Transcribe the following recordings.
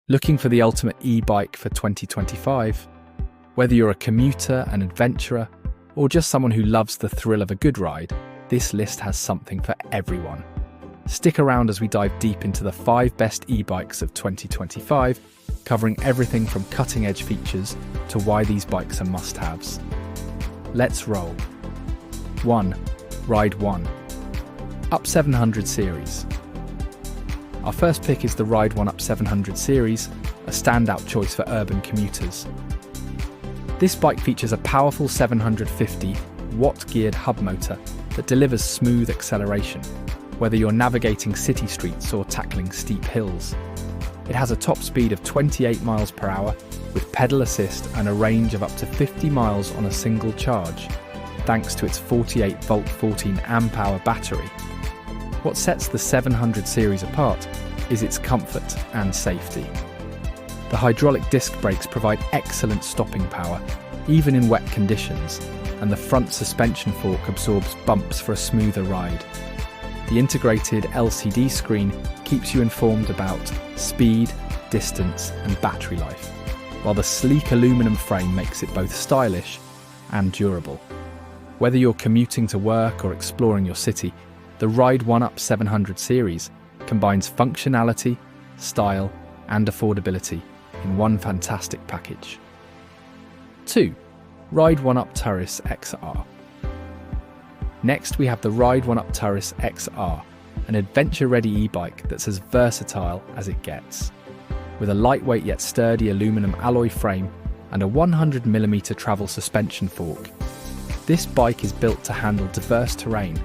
Looking for the ultimate e-bike for 2025? Whether you're a commuter, an adventurer, or just someone who loves the thrill of a good ride, this list has something for everyone. Stick around as we dive deep into the 5 best e-bikes of 2025, covering everything from cutting-edge features to why these bikes are must-haves. Let's roll. 1. Ride1Up 700 series. Our first pick is the Ride1Up 700 series, a standout choice for urban commuters. This bike features a powerful 750-watt geared hub motor that delivers smooth acceleration, whether you're navigating city streets or tackling steep hills. It has a top speed of 28 miles per hour with pedal assist and a range of up to 50 miles on a single charge, thanks to its 48-volt 14 amp-hour battery. What sets the 700 series apart is its comfort and safety. The hydraulic disc brakes provide excellent stopping power, even in wet conditions, and the front suspension fork absorbs bumps for a smoother ride. The integrated LCD screen keeps you informed about speed, distance, and battery life, while the sleek aluminum frame makes it both stylish and durable. Whether you're commuting to work or exploring your city, the Ride1Up 700 series combines functionality, style, and affordability in one fantastic package. 2. Ride1Up Turris XR. Next, we have the Ride1Up Turris XR, an adventure-ready e-bike that's as versatile as it gets. With a lightweight yet sturdy aluminum alloy frame and a 100mm travel suspension fork, this bike is built to handle diverse terrain,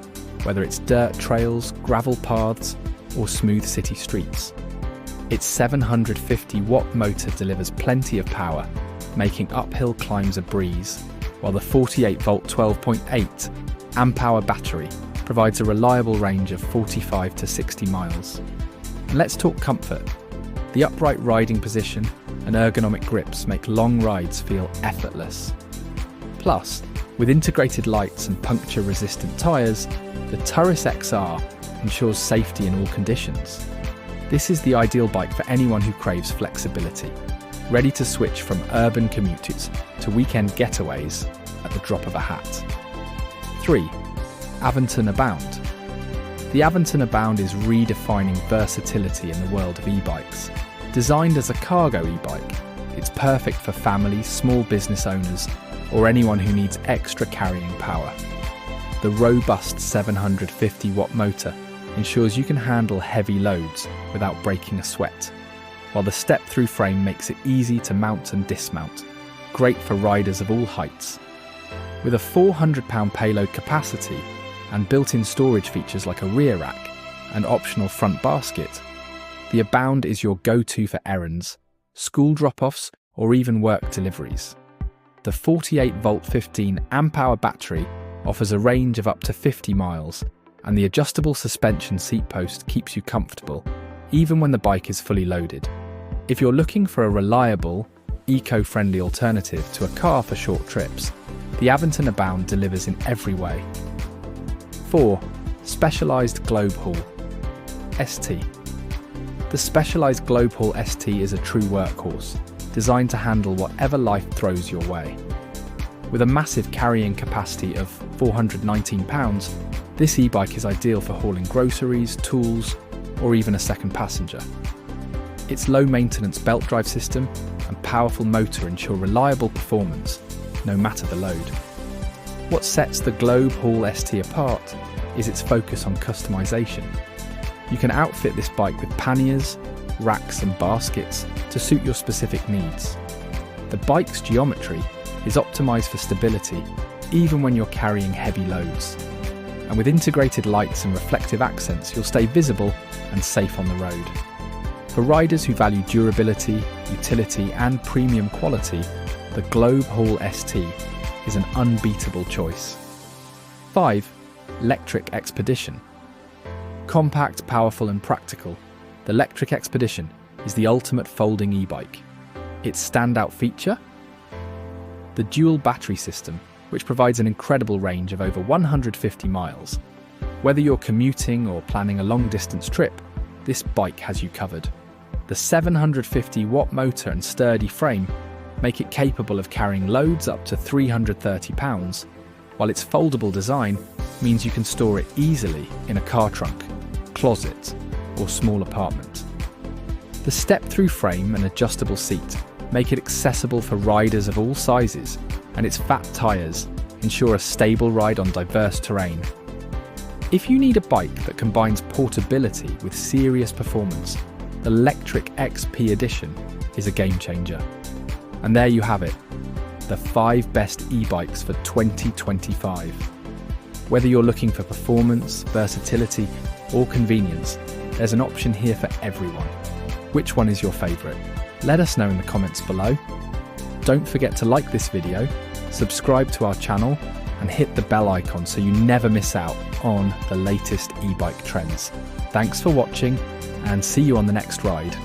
whether it's dirt trails, gravel paths, or smooth city streets. Its 750-watt motor delivers plenty of power, making uphill climbs a breeze, while the 48-volt 12.8 amp-hour battery provides a reliable range of 45 to 60 miles. And let's talk comfort. The upright riding position and ergonomic grips make long rides feel effortless. Plus, with integrated lights and puncture-resistant tyres, the Turris XR ensures safety in all conditions. This is the ideal bike for anyone who craves flexibility, ready to switch from urban commutes to weekend getaways at the drop of a hat. 3. Aventon Abound. The Aventon Abound is redefining versatility in the world of e-bikes. Designed as a cargo e-bike, it's perfect for families, small business owners, or anyone who needs extra carrying power. The robust 750-watt motor ensures you can handle heavy loads without breaking a sweat, while the step-through frame makes it easy to mount and dismount, great for riders of all heights. With a 400-pound payload capacity and built-in storage features like a rear rack and optional front basket, the Abound is your go-to for errands, school drop-offs, or even work deliveries. The 48-volt 15 amp-hour battery offers a range of up to 50 miles, and the adjustable suspension seat post keeps you comfortable, even when the bike is fully loaded. If you're looking for a reliable, eco-friendly alternative to a car for short trips, the Aventon Abound delivers in every way. 4. Specialized Globe Haul ST. The Specialized Globe Haul ST is a true workhorse, designed to handle whatever life throws your way. With a massive carrying capacity of 419 pounds, this e-bike is ideal for hauling groceries, tools, or even a second passenger. Its low-maintenance belt drive system and powerful motor ensure reliable performance, no matter the load. What sets the Globe Haul ST apart is its focus on customization. You can outfit this bike with panniers, racks and baskets to suit your specific needs. The bike's geometry is optimized for stability, even when you're carrying heavy loads. And with integrated lights and reflective accents, you'll stay visible and safe on the road. For riders who value durability, utility, and premium quality, the Globe Haul ST is an unbeatable choice. 5. Lectric XPedition. Compact, powerful, and practical, the Lectric XPedition is the ultimate folding e-bike. Its standout feature? The dual battery system, which provides an incredible range of over 150 miles. Whether you're commuting or planning a long-distance trip, this bike has you covered. The 750-watt motor and sturdy frame make it capable of carrying loads up to 330 pounds, while its foldable design means you can store it easily in a car trunk, closet, or small apartment. The step-through frame and adjustable seat make it accessible for riders of all sizes, and its fat tyres ensure a stable ride on diverse terrain. If you need a bike that combines portability with serious performance, the Lectric XPedition is a game changer. And there you have it, the 5 best e-bikes for 2025. Whether you're looking for performance, versatility, or convenience, there's an option here for everyone. Which one is your favourite? Let us know in the comments below. Don't forget to like this video, subscribe to our channel, and hit the bell icon so you never miss out on the latest e-bike trends. Thanks for watching, and see you on the next ride.